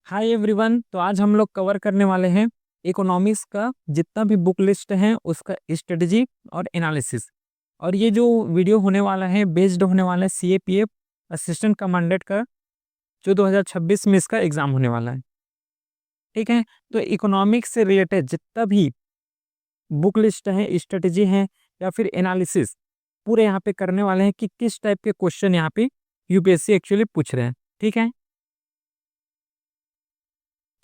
Hi everyone. तो आज हम लोग कवर करने वाले हैं इकोनॉमिक्स का जितना भी बुक लिस्ट है उसका स्ट्रेटजी और एनालिसिस। और ये जो वीडियो होने वाला है बेस्ड होने वाला है सीएपीएफ असिस्टेंट कमांडेंट का, जो 2026 में इसका एग्जाम होने वाला है। ठीक है, तो इकोनॉमिक्स से रिलेटेड जितना भी बुक लिस्ट है, स्ट्रेटजी है या फिर एनालिसिस, पूरे यहाँ पे करने वाले हैं कि किस टाइप के क्वेश्चन यहाँ पे यूपीएससी एक्चुअली पूछ रहे हैं। ठीक है,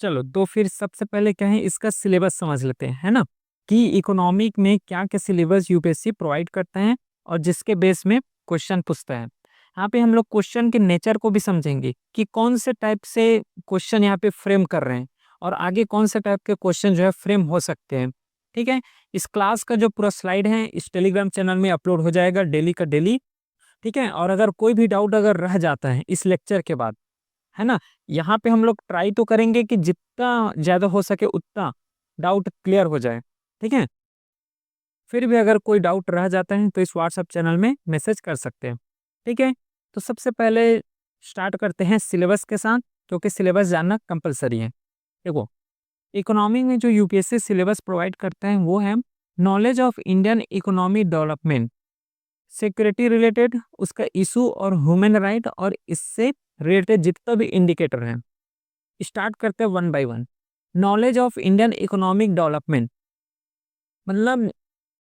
चलो तो फिर सबसे पहले क्या है इसका सिलेबस समझ लेते हैं, है ना, कि इकोनॉमिक में क्या क्या सिलेबस यूपीएससी प्रोवाइड करता है और जिसके बेस में क्वेश्चन पूछता है। यहाँ पे हम लोग क्वेश्चन के नेचर को भी समझेंगे कि कौन से टाइप से क्वेश्चन यहाँ पे फ्रेम कर रहे हैं और आगे कौन से टाइप के क्वेश्चन जो है फ्रेम हो सकते हैं। ठीक है, इस क्लास का जो पूरा स्लाइड है इस टेलीग्राम चैनल में अपलोड हो जाएगा डेली का डेली। ठीक है, और अगर कोई भी डाउट अगर रह जाता है इस लेक्चर के बाद, है ना, यहाँ पे हम लोग ट्राई तो करेंगे कि जितना ज्यादा हो सके उतना डाउट क्लियर हो जाए। ठीक है, फिर भी अगर कोई डाउट रह जाता है तो इस व्हाट्सएप चैनल में मैसेज कर सकते हैं। ठीक है, तो सबसे पहले स्टार्ट करते हैं सिलेबस के साथ, क्योंकि सिलेबस जानना कंपलसरी है। देखो, इकोनॉमी में जो यूपीएससी सिलेबस प्रोवाइड करते हैं वो है knowledge of Indian economy development, security related उसका इशू और ह्यूमन राइट, और इससे रिलेटेड जितना भी इंडिकेटर है। स्टार्ट करते हैं one by one. Knowledge of Indian economic development मतलब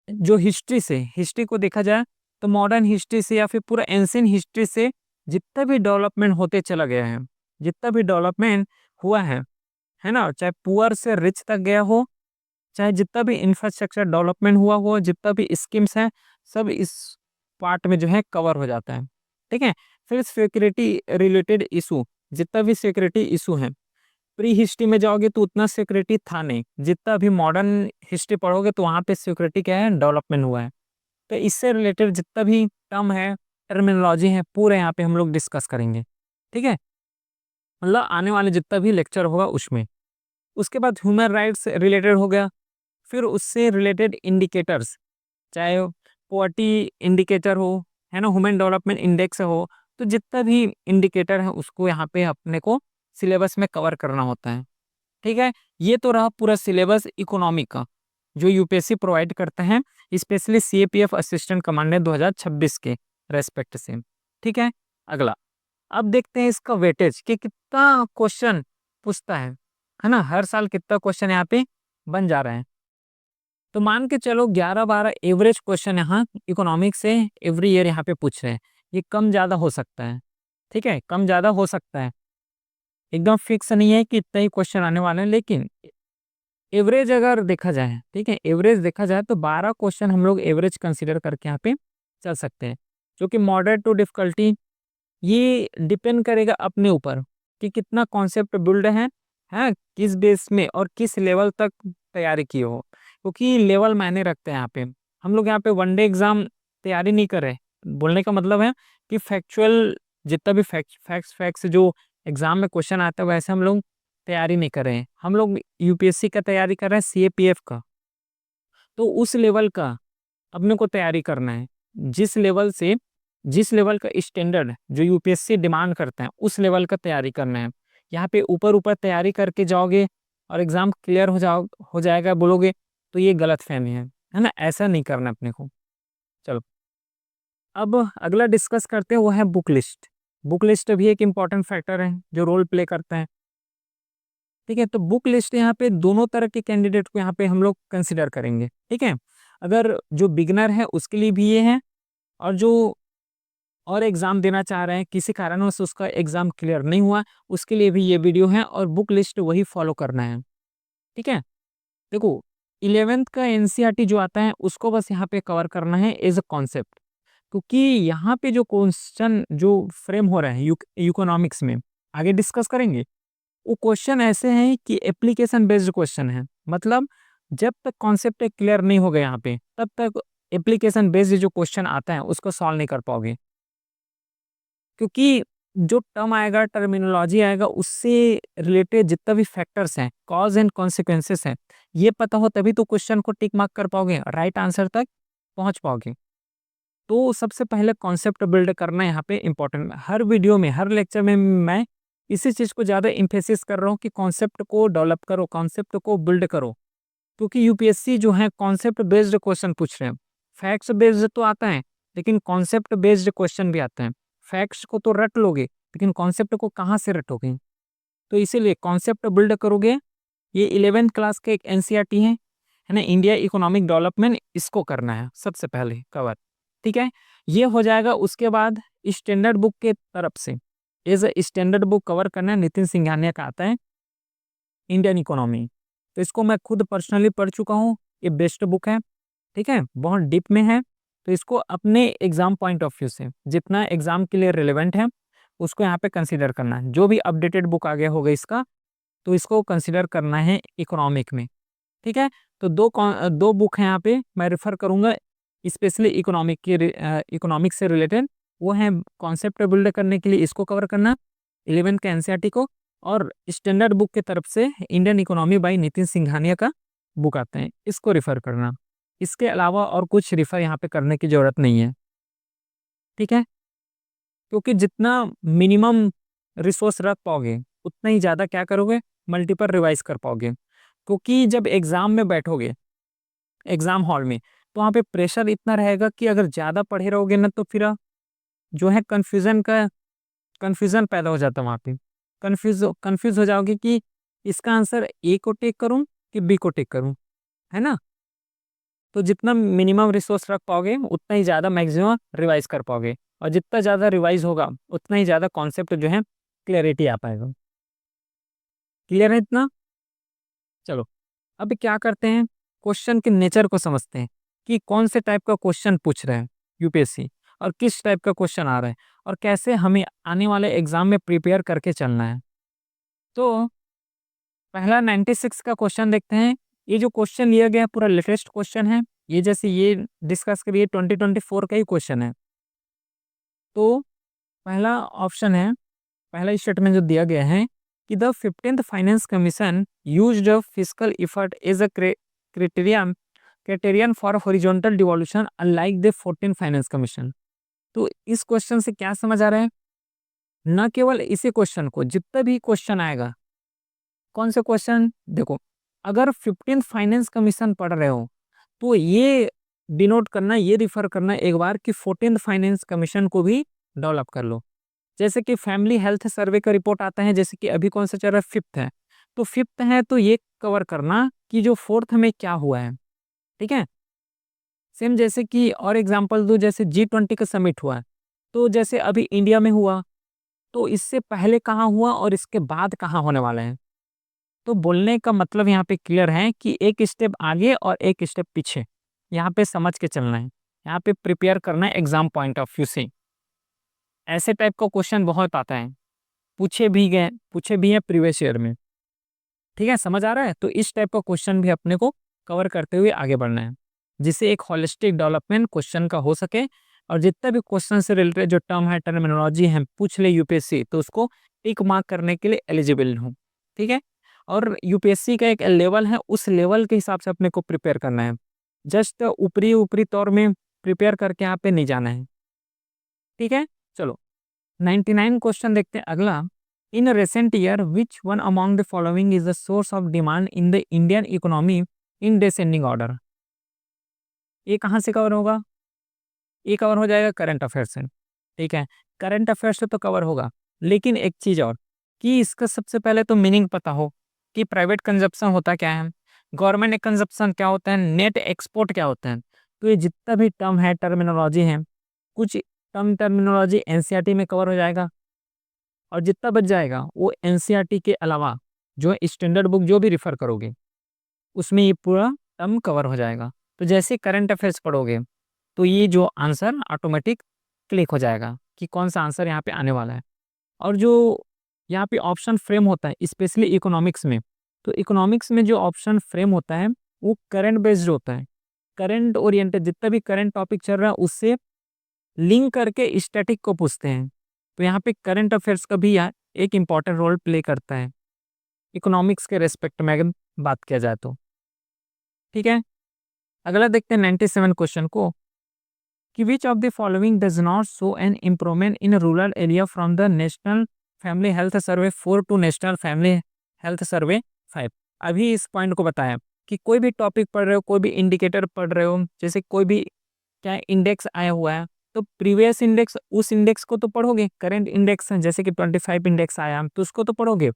जो हिस्ट्री से, हिस्ट्री को देखा जाए तो मॉडर्न हिस्ट्री से या फिर पूरा एंशियंट हिस्ट्री से जितना भी डेवलपमेंट होते चला गया है, जितना भी डेवलपमेंट हुआ है ना, चाहे पुअर से रिच तक गया हो, चाहे जितना भी इंफ्रास्ट्रक्चर डेवलपमेंट हुआ हो, जितना भी स्कीम्स हैं, सब इस पार्ट में जो है कवर हो जाता है। ठीक है, फिर सिक्योरिटी रिलेटेड इशू, जितना भी सिक्योरिटी इशू है, प्री हिस्ट्री में जाओगे तो उतना सिक्योरिटी था नहीं, जितना अभी मॉडर्न हिस्ट्री पढ़ोगे तो वहाँ पे सिक्योरिटी क्या है, डेवलपमेंट हुआ है। तो इससे रिलेटेड जितना भी टर्म है, टर्मिनोलॉजी है, पूरे यहाँ पे हम लोग डिस्कस करेंगे। ठीक है, मतलब आने वाले जितना भी लेक्चर होगा उसमें। उसके बाद ह्यूमन राइट्स रिलेटेड हो गया, फिर उससे रिलेटेड इंडिकेटर्स, चाहे पोवर्टी इंडिकेटर हो, है ना, ह्यूमन डेवलपमेंट इंडेक्स हो, तो जितना भी इंडिकेटर है उसको यहाँ पे अपने को सिलेबस में कवर करना होता है। ठीक है, ये तो रहा पूरा सिलेबस इकोनॉमी का जो यूपीएससी प्रोवाइड करते हैं, स्पेशली सीएपीएफ असिस्टेंट कमांडेंट 2026 के रेस्पेक्ट से। ठीक है, अगला अब देखते हैं इसका वेटेज कि कितना क्वेश्चन पूछता है ना, हर साल कितना क्वेश्चन यहाँ पे बन जा रहे हैं। तो मान के चलो 11-12 एवरेज क्वेश्चन यहाँ इकोनॉमिक्स से एवरी ईयर यहाँ पे पूछ रहे हैं। ये कम ज़्यादा हो सकता है। ठीक है, कम ज़्यादा हो सकता है, एकदम फिक्स नहीं है कि इतना ही क्वेश्चन आने वाले हैं, लेकिन एवरेज अगर देखा जाए, ठीक है, एवरेज देखा जाए तो 12 क्वेश्चन हम लोग एवरेज कंसीडर करके यहाँ पे चल सकते हैं। जो कि मॉडरेट टू डिफिकल्टी, ये डिपेंड करेगा अपने ऊपर कि कितना कॉन्सेप्ट बिल्ड है किस बेस में और किस लेवल तक तैयारी की हो, क्योंकि लेवल मायने रखते हैं यहाँ पे। हम लोग यहाँ पे वनडे एग्जाम तैयारी नहीं कर रहे, बोलने का मतलब है कि फैक्चुअल जितना भी फैक्ट्स जो एग्जाम में क्वेश्चन आता है वैसे हम लोग तैयारी नहीं कर रहे हैं। हम लोग यूपीएससी का तैयारी कर रहे हैं, सीएपीएफ का, तो उस लेवल का अपने को तैयारी करना है। जिस लेवल से, जिस लेवल का स्टैंडर्ड जो यूपीएससी डिमांड करता है उस लेवल का तैयारी करना है। यहाँ पे ऊपर ऊपर तैयारी करके जाओगे और एग्जाम क्लियर हो जाएगा बोलोगे तो ये गलत फहमी है ना, ऐसा नहीं करना अपने को। चलो अब अगला डिस्कस करते हैं, वो है बुक लिस्ट। बुक लिस्ट भी एक इम्पॉर्टेंट फैक्टर है जो रोल प्ले करता है। ठीक है, तो बुक लिस्ट यहाँ पे दोनों तरह के कैंडिडेट को यहाँ पे हम लोग कंसिडर करेंगे। ठीक है, अगर जो बिगनर है उसके लिए भी ये है, और जो और एग्जाम देना चाह रहे हैं किसी कारणवश उसका एग्जाम क्लियर नहीं हुआ उसके लिए भी ये वीडियो है, और बुक लिस्ट वही फॉलो करना है। ठीक है, देखो 11th का एनसीईआरटी जो आता है उसको बस यहाँ पे कवर करना है एज अ कॉन्सेप्ट, क्योंकि यहाँ पे जो क्वेश्चन जो फ्रेम हो रहा है इकोनॉमिक्स में आगे डिस्कस करेंगे, वो क्वेश्चन ऐसे हैं कि एप्लीकेशन बेस्ड क्वेश्चन है। मतलब जब तक कॉन्सेप्ट क्लियर नहीं होगा यहाँ पे तब तक एप्लीकेशन बेस्ड जो क्वेश्चन आता है उसको सॉल्व नहीं कर पाओगे, क्योंकि जो टर्म आएगा, टर्मिनोलॉजी आएगा, उससे रिलेटेड जितना भी फैक्टर्स हैं, कॉज एंड कॉन्सिक्वेंसेस हैं, ये पता हो तभी तो क्वेश्चन को टिक मार्क कर पाओगे, राइट आंसर तक पहुंच पाओगे। तो सबसे पहले कॉन्सेप्ट बिल्ड करना यहाँ पे इंपॉर्टेंट। हर वीडियो में, हर लेक्चर में मैं इसी चीज को ज्यादा इम्फेसिस कर रहा हूँ कि कॉन्सेप्ट को डेवलप करो, कॉन्सेप्ट को बिल्ड करो, क्योंकि यूपीएससी जो है कॉन्सेप्ट बेस्ड क्वेश्चन पूछ रहे हैं। फैक्ट्स बेस्ड तो आता है, लेकिन कॉन्सेप्ट बेस्ड क्वेश्चन भी आते हैं। फैक्ट्स को तो रट लोगे, लेकिन कॉन्सेप्ट को कहाँ से रटोगे? तो इसीलिए कॉन्सेप्ट बिल्ड करोगे। ये 11th क्लास का एक एनसीईआरटी है ना, इंडिया इकोनॉमिक डेवलपमेंट, इसको करना है सबसे पहले कवर। ठीक है, ये हो जाएगा। उसके बाद स्टैंडर्ड बुक के तरफ से as a standard book cover करना है, नितिन सिंघानिया का आता है इंडियन इकोनॉमी। तो इसको मैं खुद पर्सनली पढ़ चुका हूँ, ये बेस्ट बुक है। ठीक है, बहुत डीप में है। तो इसको अपने एग्जाम पॉइंट ऑफ व्यू से जितना एग्जाम के लिए रिलेवेंट है उसको यहाँ पे कंसीडर करना है। जो भी अपडेटेड बुक आ गया होगा इसका, तो इसको कंसीडर करना है इकोनॉमिक में। ठीक है, तो दो बुक हैं यहाँ पे मैं रेफर करूंगा, स्पेशली इकोनॉमिक से रिलेटेड। वो है कॉन्सेप्ट बिल्ड करने के लिए इसको कवर करना, 11th का एनसीईआरटी को, और स्टैंडर्ड बुक की तरफ से Indian economy bye Nitin Singhania का बुक आते हैं, इसको रिफर करना। इसके अलावा और कुछ रिफर यहाँ पे करने की जरूरत नहीं है। ठीक है, क्योंकि जितना मिनिमम रिसोर्स रख पाओगे उतना ही ज़्यादा क्या करोगे, मल्टीपल रिवाइज कर पाओगे। क्योंकि जब एग्जाम में बैठोगे, एग्जाम हॉल में, तो वहाँ पे प्रेशर इतना रहेगा कि अगर ज़्यादा पढ़े रहोगे ना तो फिर जो है कन्फ्यूज़न पैदा हो जाता है वहाँ पे। कंफ्यूज हो जाओगे कि इसका आंसर ए को टेक करूँ कि बी को टेक करूँ, है ना। तो जितना मिनिमम रिसोर्स रख पाओगे उतना ही ज़्यादा मैक्सिमम रिवाइज कर पाओगे, और जितना ज़्यादा रिवाइज होगा उतना ही ज़्यादा कॉन्सेप्ट जो है क्लियरिटी आ पाएगा। क्लियर है इतना? चलो, अब क्या करते हैं, क्वेश्चन के नेचर को समझते हैं कि कौन से टाइप का क्वेश्चन पूछ रहे हैं यूपीएससी, और किस टाइप का क्वेश्चन आ रहा है, और कैसे हमें आने वाले एग्जाम में प्रिपेयर करके चलना है। तो पहला 96 का क्वेश्चन देखते हैं। ये जो क्वेश्चन लिया गया है पूरा लेटेस्ट क्वेश्चन है, ये जैसे ये डिस्कस करिए 2024 का ही क्वेश्चन है। तो पहला ऑप्शन है, पहला स्टेटमेंट जो दिया गया है कि the 15th finance commission used physical effort as a criterion for horizontal devolution unlike the 14th finance commission. तो इस क्वेश्चन से क्या समझ आ रहा है, न केवल इसी क्वेश्चन को, जितना भी क्वेश्चन आएगा, कौन से क्वेश्चन देखो, अगर 15th फाइनेंस कमीशन पढ़ रहे हो तो ये डिनोट करना, ये रिफर करना एक बार कि 14th फाइनेंस कमीशन को भी डेवलप कर लो। जैसे कि फैमिली हेल्थ सर्वे का रिपोर्ट आता है, जैसे कि अभी कौन सा चल रहा है, 5th है, तो 5th है तो ये कवर करना कि जो 4th में क्या हुआ है। ठीक है, सेम जैसे कि और एग्जांपल दो, जैसे G20 का समिट हुआ है, तो जैसे अभी इंडिया में हुआ, तो इससे पहले कहाँ हुआ और इसके बाद कहाँ होने वाला है। तो बोलने का मतलब यहाँ पे क्लियर है कि एक स्टेप आगे और एक स्टेप पीछे, यहाँ पे समझ के चलना है, यहाँ पे प्रिपेयर करना है एग्जाम पॉइंट ऑफ व्यू से। ऐसे टाइप का क्वेश्चन बहुत आता है, पूछे भी हैं प्रीवियस ईयर में। ठीक है, समझ आ रहा है? तो इस टाइप का क्वेश्चन भी अपने को कवर करते हुए आगे बढ़ना है, जिससे एक होलिस्टिक डेवलपमेंट क्वेश्चन का हो सके, और जितना भी क्वेश्चन से रिलेटेड जो टर्म है, टर्मिनोलॉजी है, पूछ ले यूपीएससी, तो उसको टिक मार्क करने के लिए एलिजिबल हो। ठीक है, और यूपीएससी का एक लेवल है, उस लेवल के हिसाब से अपने को प्रिपेयर करना है। जस्ट ऊपरी ऊपरी तौर में प्रिपेयर करके यहाँ पे नहीं जाना है। ठीक है, चलो 99 क्वेश्चन देखते हैं अगला। In recent year which one among the following is the source of demand in the Indian economy in descending order. ये कहाँ से कवर होगा? ये कवर हो जाएगा करंट अफेयर से। ठीक है, करंट अफेयर से तो कवर होगा, लेकिन एक चीज और, कि इसका सबसे पहले तो मीनिंग पता हो कि प्राइवेट कंजप्शन होता क्या है, गवर्नमेंट कंजप्शन क्या होता है, नेट एक्सपोर्ट क्या होता है। तो ये जितना भी टर्म है, टर्मिनोलॉजी है, कुछ टर्म टर्मिनोलॉजी एनसीईआरटी में कवर हो जाएगा, और जितना बच जाएगा वो एनसीईआरटी के अलावा जो स्टैंडर्ड बुक जो भी रिफर करोगे उसमें ये पूरा टर्म कवर हो जाएगा। तो जैसे करंट अफेयर्स पढ़ोगे तो ये जो आंसर ऑटोमेटिक क्लिक हो जाएगा कि कौन सा आंसर यहाँ पे आने वाला है। और जो यहाँ पे ऑप्शन फ्रेम होता है स्पेशली इकोनॉमिक्स में, तो इकोनॉमिक्स में जो ऑप्शन फ्रेम होता है वो करंट बेस्ड होता है, करंट ओरिएंटेड, जितना भी करंट टॉपिक चल रहा है उससे लिंक करके स्टैटिक को पूछते हैं। तो यहाँ पे करंट अफेयर्स का भी एक इम्पॉर्टेंट रोल प्ले करता है इकोनॉमिक्स के रेस्पेक्ट में अगर बात किया जाए तो। ठीक है, अगला देखते हैं 97 क्वेश्चन को, कि which of the following does not show an improvement in rural area from the national family health survey 4 to national family health survey 5। अभी इस पॉइंट को बताया कि कोई भी टॉपिक पढ़ रहे हो, कोई भी इंडिकेटर पढ़ रहे हो, जैसे कोई भी क्या इंडेक्स आया हुआ है, तो प्रीवियस इंडेक्स, उस इंडेक्स को तो पढ़ोगे। करंट इंडेक्स जैसे कि 25 इंडेक्स आया तो उसको तो पढ़ोगे,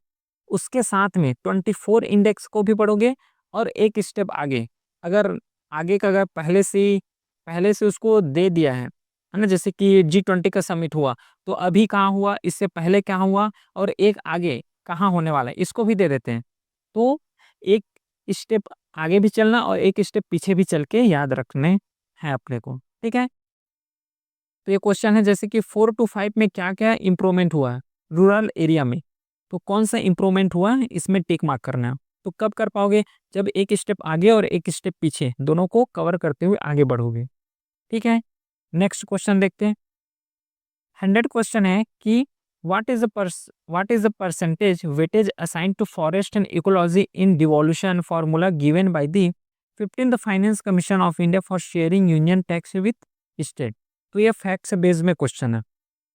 उसके साथ में 24 इंडेक्स को भी पढ़ोगे। और एक स्टेप आगे, अगर आगे का अगर पहले से उसको दे दिया है ना, जैसे कि G20 का समिट हुआ, तो अभी कहाँ हुआ, इससे पहले क्या हुआ, और एक आगे कहाँ होने वाला है, इसको भी दे देते हैं। तो एक स्टेप आगे भी चलना और एक स्टेप पीछे भी चल के याद रखने हैं अपने को, ठीक है। तो ये क्वेश्चन है जैसे कि 4 to 5 में क्या क्या इंप्रूवमेंट हुआ है रूरल एरिया में, तो कौन सा इंप्रूवमेंट हुआ है इसमें टिक मार्क करना है। तो कब कर पाओगे, जब एक स्टेप आगे और एक स्टेप पीछे दोनों को कवर करते हुए आगे बढ़ोगे, ठीक है। नेक्स्ट क्वेश्चन देखते हैं। 100 क्वेश्चन है कि what is the percentage weightage assigned to forest and ecology in devolution formula given by the 15th finance commission of India for sharing union tax with state. तो ये फैक्ट्स बेस में question है,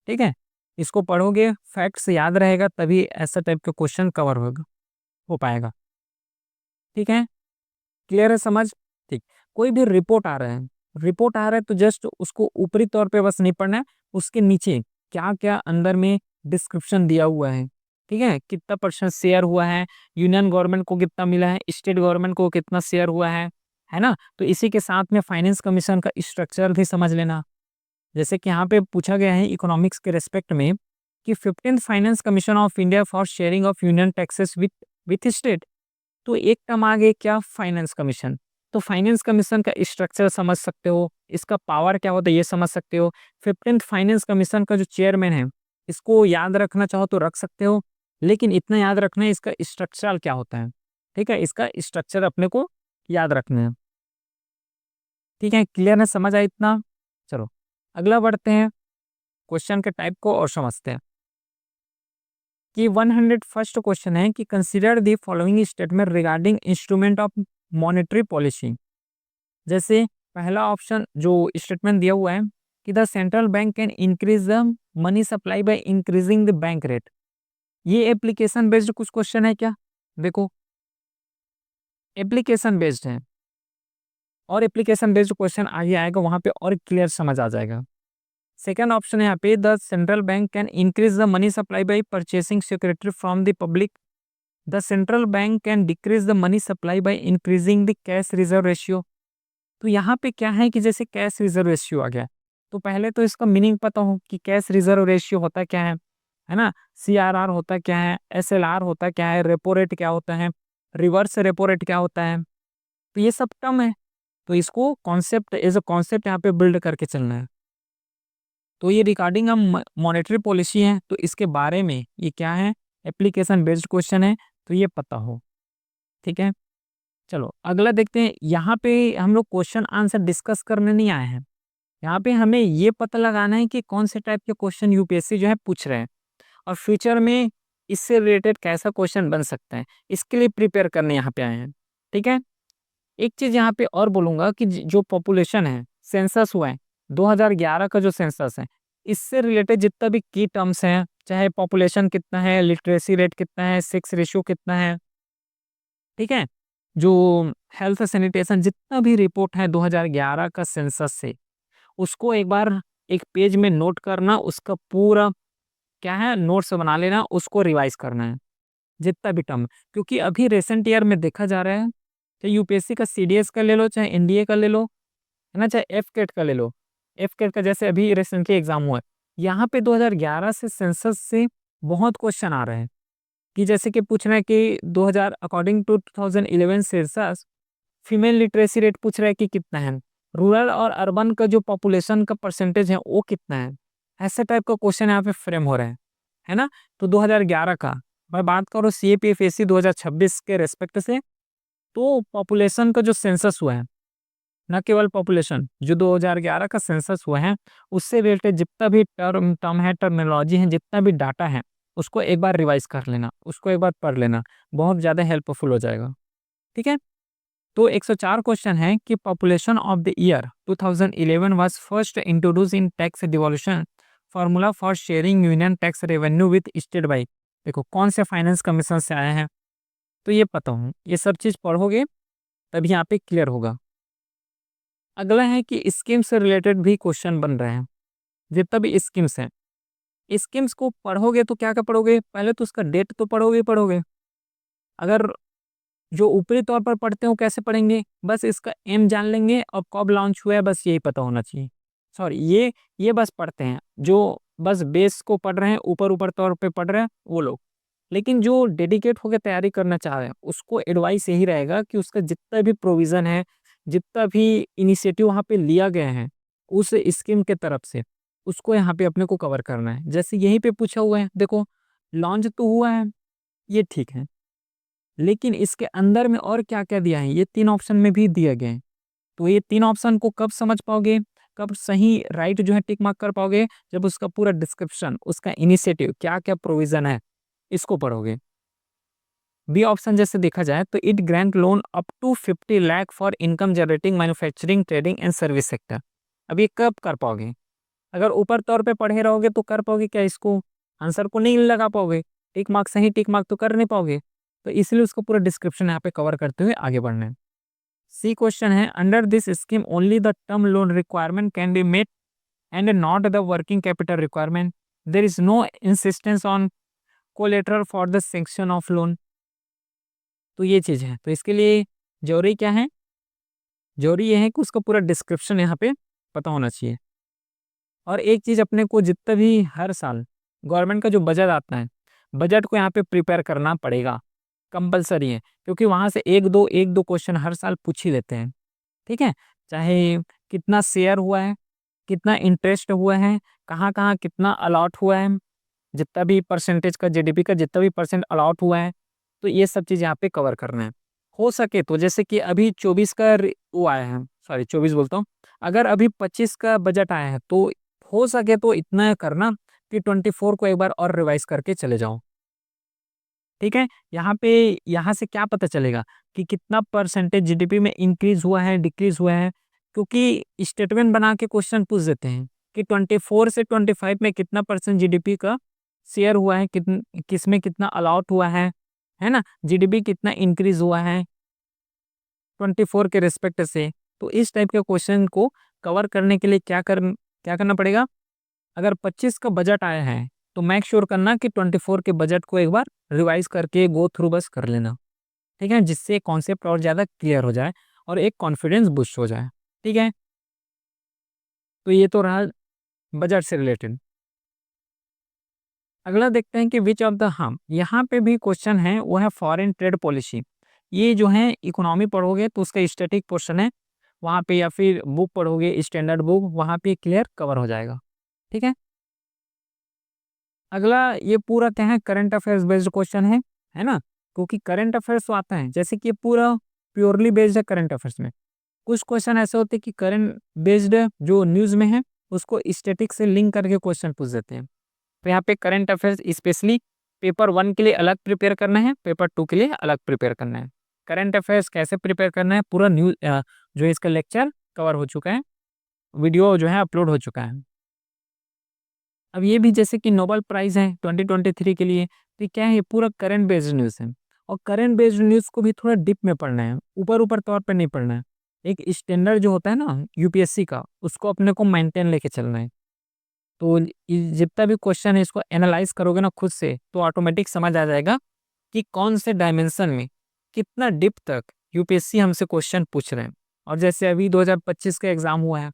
ठीक है। इसको पढ़ोगे, फैक्ट्स याद रहेगा, तभी ऐसा टाइप का क्वेश्चन कवर होगा, हो पाएगा, ठीक है। क्लियर है समझ, ठीक। कोई भी रिपोर्ट आ रहा है तो जस्ट उसको ऊपरी तौर पे बस नहीं पढ़ना है, उसके नीचे क्या क्या अंदर में डिस्क्रिप्शन दिया हुआ है, ठीक है। कितना परसेंट शेयर हुआ है, यूनियन गवर्नमेंट को कितना मिला है, स्टेट गवर्नमेंट को कितना शेयर हुआ है ना। तो इसी के साथ में फाइनेंस कमीशन का स्ट्रक्चर भी समझ लेना। जैसे कि यहाँ पे पूछा गया है इकोनॉमिक्स के रेस्पेक्ट में कि 15th finance commission of India for sharing of union taxes with state. तो एक टर्म आ गई क्या, फाइनेंस कमीशन। तो फाइनेंस कमीशन का स्ट्रक्चर समझ सकते हो, इसका पावर क्या होता है ये समझ सकते हो। 15th फाइनेंस कमीशन का जो चेयरमैन है, इसको याद रखना चाहो तो रख सकते हो, लेकिन इतना याद रखना है इसका स्ट्रक्चर क्या होता है, ठीक है। इसका स्ट्रक्चर अपने को याद रखना है, ठीक है। क्लियर है, समझ आया इतना। चलो अगला बढ़ते हैं, क्वेश्चन के टाइप को और समझते हैं कि 101st क्वेश्चन है कि consider the following statement regarding instrument of monetary policy. जैसे पहला ऑप्शन जो स्टेटमेंट दिया हुआ है कि the central bank can increase the money supply by increasing the bank rate. ये एप्लीकेशन बेस्ड कुछ क्वेश्चन है क्या, देखो एप्लीकेशन बेस्ड है, और एप्लीकेशन बेस्ड क्वेश्चन आगे आएगा वहां पे और क्लियर समझ आ जाएगा। सेकेंड ऑप्शन है यहाँ पे the central bank can increase the money supply bye purchasing security from the public. The central bank can decrease the money supply by increasing the cash reserve ratio. तो यहाँ पे क्या है कि जैसे कैश रिजर्व रेशियो आ गया, तो पहले तो इसका मीनिंग पता हो कि कैश रिजर्व रेशियो होता क्या है ना। CRR होता क्या है, SLR होता क्या है, रेपो रेट क्या होता है, रिवर्स रेपो रेट क्या होता है, तो ये सब टर्म है। तो इसको कॉन्सेप्ट एज अ कॉन्सेप्ट यहाँ पे बिल्ड करके चलना है। तो ये रिगार्डिंग हम मॉनेटरी पॉलिसी है, तो इसके बारे में ये क्या है, एप्लीकेशन बेस्ड क्वेश्चन है, तो ये पता हो, ठीक है। चलो अगला देखते हैं। यहाँ पे हम लोग क्वेश्चन आंसर डिस्कस करने नहीं आए हैं, यहाँ पे हमें ये पता लगाना है कि कौन से टाइप के क्वेश्चन यूपीएससी जो है पूछ रहे हैं, और फ्यूचर में इससे रिलेटेड कैसा क्वेश्चन बन सकता है, इसके लिए प्रिपेयर करने यहाँ पे आए हैं, ठीक है। एक चीज यहाँ पे और बोलूंगा कि जो पॉपुलेशन है, सेंसस हुआ है 2011 का जो सेंसस है, इससे रिलेटेड जितना भी की टर्म्स हैं, चाहे पॉपुलेशन कितना है, लिटरेसी रेट कितना है, सेक्स रेशियो कितना है, ठीक है, जो हेल्थ सैनिटेशन जितना भी रिपोर्ट है 2011 का सेंसस से, उसको एक बार एक पेज में नोट करना, उसका पूरा क्या है नोट्स बना लेना, उसको रिवाइज करना है जितना भी टर्म। क्योंकि अभी रिसेंट ईयर में देखा जा रहा है, चाहे यूपीएससी का CDS का ले लो, चाहे NDA का ले लो, है ना, चाहे FCAT का ले लो। FCAT का जैसे अभी रिसेंटली एग्जाम हुआ है, यहाँ पे 2011 से सेंसस से बहुत क्वेश्चन आ रहे हैं, कि जैसे कि पूछ रहे हैं कि 2000 according to 2011 census female literacy rate पूछ रहा है कि कितना है, रूरल और अर्बन का जो पॉपुलेशन का परसेंटेज है वो कितना है, ऐसे टाइप का क्वेश्चन यहाँ पे फ्रेम हो रहा है ना। तो 2011 का मैं बात करूँ CAPFAC 2026 के रेस्पेक्ट से, तो पॉपुलेशन का जो सेंसस हुआ है, न केवल पॉपुलेशन, जो 2011 का सेंसस हुआ है उससे रिलेटेड जितना भी टर्म है, टर्मिनोलॉजी है, जितना भी डाटा है, उसको एक बार रिवाइज कर लेना, उसको एक बार पढ़ लेना, बहुत ज़्यादा हेल्पफुल हो जाएगा, ठीक है। तो 104 क्वेश्चन है कि population of the year 2011 was first introduce in tax devolution formula for sharing union tax revenue with state by, देखो कौन से फाइनेंस कमीशन से आया है, तो ये पता हो, ये सब चीज़ पढ़ोगे तभी यहाँ पे क्लियर होगा। अगला है कि स्कीम से रिलेटेड भी क्वेश्चन बन रहे हैं। जितना भी स्कीम्स हैं, स्कीम्स को पढ़ोगे तो क्या क्या पढ़ोगे, पहले तो उसका डेट तो पढ़ोगे ही पढ़ोगे। अगर जो ऊपरी तौर पर पढ़ते हो कैसे पढ़ेंगे, बस इसका एम जान लेंगे और कब लॉन्च हुआ है बस यही पता होना चाहिए। सॉरी, ये बस पढ़ते हैं जो बस बेस को पढ़ रहे हैं, ऊपर ऊपर तौर पे पढ़ रहे हैं वो लोग। लेकिन जो डेडिकेट होकर तैयारी करना चाह रहे हैं उसको एडवाइस यही रहेगा कि उसका जितना भी प्रोविज़न है, जितना भी इनिशिएटिव वहाँ पे लिया गया है उस स्कीम के तरफ से, उसको यहाँ पे अपने को कवर करना है। जैसे यहीं पे पूछा हुआ है, देखो लॉन्च तो हुआ है, ये ठीक है, लेकिन इसके अंदर में और क्या-क्या दिया है, ये 3 ऑप्शन में भी दिए गए हैं। तो ये 3 ऑप्शन को कब समझ पाओगे, कब सही राइट जो है टिक मार्क कर पाओगे, जब उसका पूरा डिस्क्रिप्शन, उसका इनिशिएटिव, क्या-क्या प्रोविज़न है, इसको पढ़ोगे। बी ऑप्शन जैसे देखा जाए तो it grant loan up to 50 lakh for income generating manufacturing trading and service sector. अब ये कब कर पाओगे, अगर ऊपर तौर पे पढ़े रहोगे तो कर पाओगे क्या इसको, आंसर को नहीं लगा पाओगे, टिक मार्क सही टिक मार्क तो कर नहीं पाओगे। तो इसलिए उसको पूरा डिस्क्रिप्शन यहाँ पे कवर करते हुए आगे बढ़ना है। सी क्वेश्चन है, under this scheme only the term loan requirement can be met and not the working capital requirement, there is no insistence on collateral for the section of loan. तो ये चीज़ है, तो इसके लिए जरूरी क्या है, जरूरी ये है कि उसका पूरा डिस्क्रिप्शन यहाँ पे पता होना चाहिए। और एक चीज़ अपने को जितना भी हर साल गवर्नमेंट का जो बजट आता है, बजट को यहाँ पे प्रिपेयर करना पड़ेगा, कंपलसरी है, क्योंकि वहाँ से एक दो क्वेश्चन हर साल पूछ ही लेते हैं। ठीक है, चाहे कितना शेयर हुआ है, कितना इंटरेस्ट हुआ है, कहाँ-कहाँ कितना अलॉट हुआ है, जितना भी परसेंटेज का जीडीपी का जितना भी परसेंट अलॉट हुआ है, तो ये सब चीज़ यहाँ पे कवर करना है। हो सके तो जैसे कि अभी 24 का वो आया है, सॉरी 24 बोलता हूँ, अगर अभी 25 का बजट आया है तो हो सके तो इतना करना कि 24 को एक बार और रिवाइज करके चले जाओ। ठीक है, यहाँ पे यहाँ से क्या पता चलेगा कि कितना परसेंटेज जीडीपी में इंक्रीज हुआ है, डिक्रीज हुआ है, क्योंकि स्टेटमेंट बना के क्वेश्चन पूछ देते हैं कि 24 से 25 में कितना परसेंट जीडीपी का शेयर हुआ है, किस में कितना अलॉट हुआ है ना, जीडीपी कितना इंक्रीज हुआ है 24 के रिस्पेक्ट से। तो इस टाइप के क्वेश्चन को कवर करने के लिए क्या करना पड़ेगा, अगर 25 का बजट आया है तो मेक श्योर करना कि 24 के बजट को एक बार रिवाइज करके गो थ्रू बस कर लेना। ठीक है, जिससे कॉन्सेप्ट और ज़्यादा क्लियर हो जाए और एक कॉन्फिडेंस बूस्ट हो जाए। ठीक है, तो ये तो रहा बजट से रिलेटेड। अगला देखते हैं कि विच ऑफ द हम, यहाँ पे भी क्वेश्चन है वो है फॉरेन ट्रेड पॉलिसी। ये जो है इकोनॉमी पढ़ोगे तो उसका स्टैटिक पोर्शन है वहाँ पे, या फिर बुक पढ़ोगे स्टैंडर्ड बुक, वहाँ पे क्लियर कवर हो जाएगा। ठीक है, अगला ये पूरा क्या है, करंट अफेयर्स बेस्ड क्वेश्चन है ना, क्योंकि करंट अफेयर्स तो आता है, जैसे कि ये पूरा प्योरली बेस्ड है करंट अफेयर्स में। कुछ क्वेश्चन ऐसे होते हैं कि करंट बेस्ड जो न्यूज़ में है उसको स्टैटिक से लिंक करके क्वेश्चन पूछ देते हैं। तो यहाँ पे करंट अफेयर्स स्पेशली पेपर 1 के लिए अलग प्रिपेयर करना है, पेपर 2 के लिए अलग प्रिपेयर करना है। करंट अफेयर्स कैसे प्रिपेयर करना है, पूरा न्यूज़ जो है इसका लेक्चर कवर हो चुका है, वीडियो जो है अपलोड हो चुका है। अब ये भी जैसे कि नोबेल प्राइज़ है 2023 के लिए, तो ये क्या है, ये पूरा करंट बेस्ड न्यूज़ है। और करंट बेस्ड न्यूज़ को भी थोड़ा डीप में पढ़ना है, ऊपर-ऊपर तौर पे नहीं पढ़ना है। एक स्टैंडर्ड जो होता है ना यूपीएससी का, उसको अपने को मेंटेन लेके चलना है। तो ये जितना भी क्वेश्चन है इसको एनालाइज़ करोगे ना खुद से, तो ऑटोमेटिक समझ आ जाएगा कि कौन से डायमेंशन में कितना डीप तक यूपीएससी हमसे क्वेश्चन पूछ रहे हैं। और जैसे अभी 2025 का एग्ज़ाम हुआ है,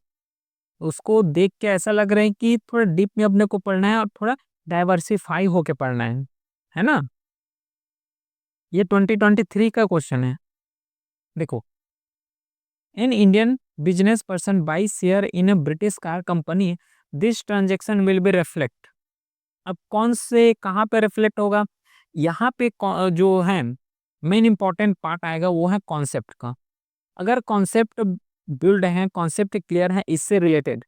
उसको देख के ऐसा लग रहा है कि थोड़ा डीप में अपने को पढ़ना है और थोड़ा डाइवर्सिफ़ाई होके पढ़ना है ना? ये 2023 का क्वेश्चन है। देखो, an Indian business person by share in a British car company, this transaction will be reflect. अब कौन से कहाँ पे रिफ्लेक्ट होगा? यहाँ पे जो है मेन इम्पोर्टेंट पार्ट आएगा वो है कॉन्सेप्ट का। अगर कॉन्सेप्ट बिल्ड है, कॉन्सेप्ट क्लियर है इससे रिलेटेड,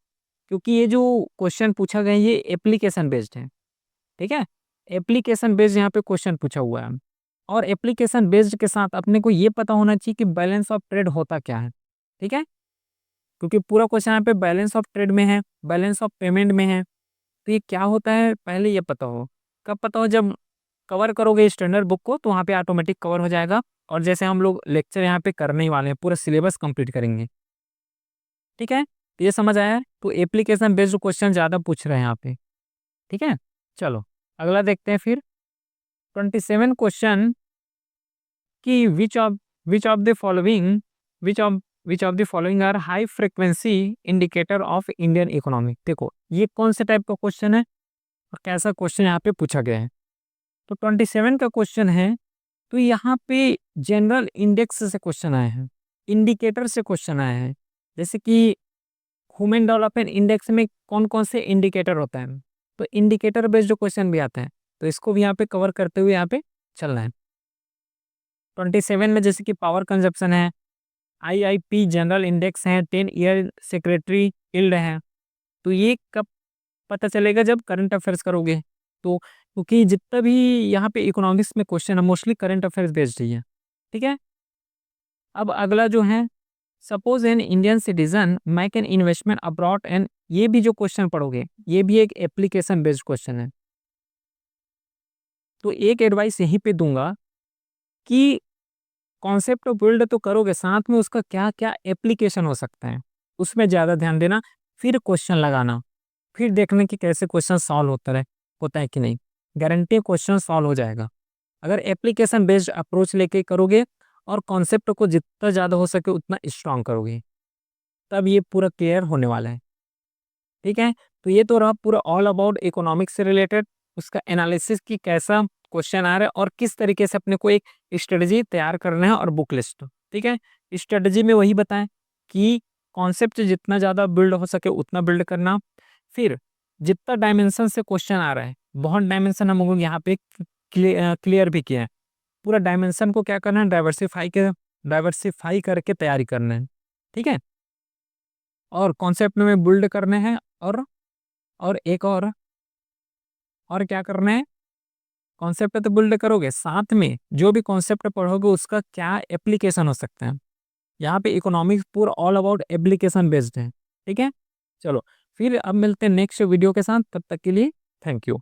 क्योंकि ये जो क्वेश्चन पूछा गया है ये एप्लीकेशन बेस्ड है। ठीक है, एप्लीकेशन बेस्ड यहाँ पे क्वेश्चन पूछा हुआ है, और एप्लीकेशन बेस्ड के साथ अपने को ये पता होना चाहिए कि बैलेंस ऑफ ट्रेड होता क्या है। ठीक है, क्योंकि पूरा क्वेश्चन यहाँ पे बैलेंस ऑफ ट्रेड में है, बैलेंस ऑफ पेमेंट में है। तो ये क्या होता है पहले ये पता हो। कब पता हो? जब कवर करोगे स्टैंडर्ड बुक को तो वहाँ पे ऑटोमेटिक कवर हो जाएगा। और जैसे हम लोग लेक्चर यहाँ पे करने ही वाले हैं, पूरा सिलेबस कंप्लीट करेंगे। ठीक है, तो ये समझ आया है? तो एप्लीकेशन बेस्ड क्वेश्चन ज़्यादा पूछ रहे हैं यहाँ पे। ठीक है, चलो अगला देखते हैं फिर। 27 क्वेश्चन कि which of the following are high frequency indicator of Indian economy. देखो ये कौन से टाइप का क्वेश्चन है और कैसा क्वेश्चन यहाँ पे पूछा गया है। तो 27 का क्वेश्चन है, तो यहाँ पे जनरल इंडेक्स से क्वेश्चन आए हैं, इंडिकेटर से क्वेश्चन आए हैं। जैसे कि ह्यूमन डेवलपमेंट इंडेक्स में कौन कौन से इंडिकेटर होता है, तो इंडिकेटर बेस्ड जो क्वेश्चन भी आते हैं, तो इसको भी यहाँ पे कवर करते हुए यहाँ पे चलना है। 27 में जैसे कि पावर कंजप्शन है, आईआईपी जनरल इंडेक्स है, 10 ईयर सेक्रेटरी यील्ड है। तो ये कब पता चलेगा? जब करंट अफेयर्स करोगे। तो क्योंकि जितना भी यहाँ पे इकोनॉमिक्स में क्वेश्चन है मोस्टली करंट अफेयर्स बेस्ड ही है। ठीक है, अब अगला जो है, suppose an Indian citizen make an investment abroad and, ये भी जो क्वेश्चन पढ़ोगे ये भी एक एप्लीकेशन बेस्ड क्वेश्चन है। तो एक एडवाइस यहीं पे दूंगा कि कॉन्सेप्ट ऑफ बिल्ड तो करोगे, साथ में उसका क्या क्या एप्लीकेशन हो सकता है उसमें ज़्यादा ध्यान देना। फिर क्वेश्चन लगाना, फिर देखने कि कैसे क्वेश्चन सॉल्व होता है कि नहीं। गारंटी क्वेश्चन सॉल्व हो जाएगा अगर एप्लीकेशन बेस्ड अप्रोच लेके करोगे और कॉन्सेप्ट को जितना ज़्यादा हो सके उतना स्ट्रांग करोगे, तब ये पूरा क्लियर होने वाला है। ठीक है, तो ये तो रहा पूरा ऑल अबाउट इकोनॉमिक्स से रिलेटेड, उसका एनालिसिस की कैसा क्वेश्चन आ रहा है और किस तरीके से अपने को एक स्ट्रेटजी तैयार करना है और बुक लिस्ट। ठीक है, स्ट्रेटजी में वही बताएं कि कॉन्सेप्ट जितना ज़्यादा बिल्ड हो सके उतना बिल्ड करना। फिर जितना डायमेंशन से क्वेश्चन आ रहा है, बहुत डायमेंशन हम लोग यहाँ पे क्लियर भी किया है। पूरा डायमेंशन को क्या करना है, डाइवर्सिफाई करके तैयारी करना है। ठीक है, और कॉन्सेप्ट में बिल्ड करने हैं और एक और क्या करना है, कॉन्सेप्ट तो बिल्ड करोगे, साथ में जो भी कॉन्सेप्ट पढ़ोगे उसका क्या एप्लीकेशन हो सकता है। यहाँ पे इकोनॉमिक्स पूरा ऑल अबाउट एप्लीकेशन बेस्ड है। ठीक है, चलो फिर अब मिलते हैं नेक्स्ट वीडियो के साथ, तब तक के लिए थैंक यू।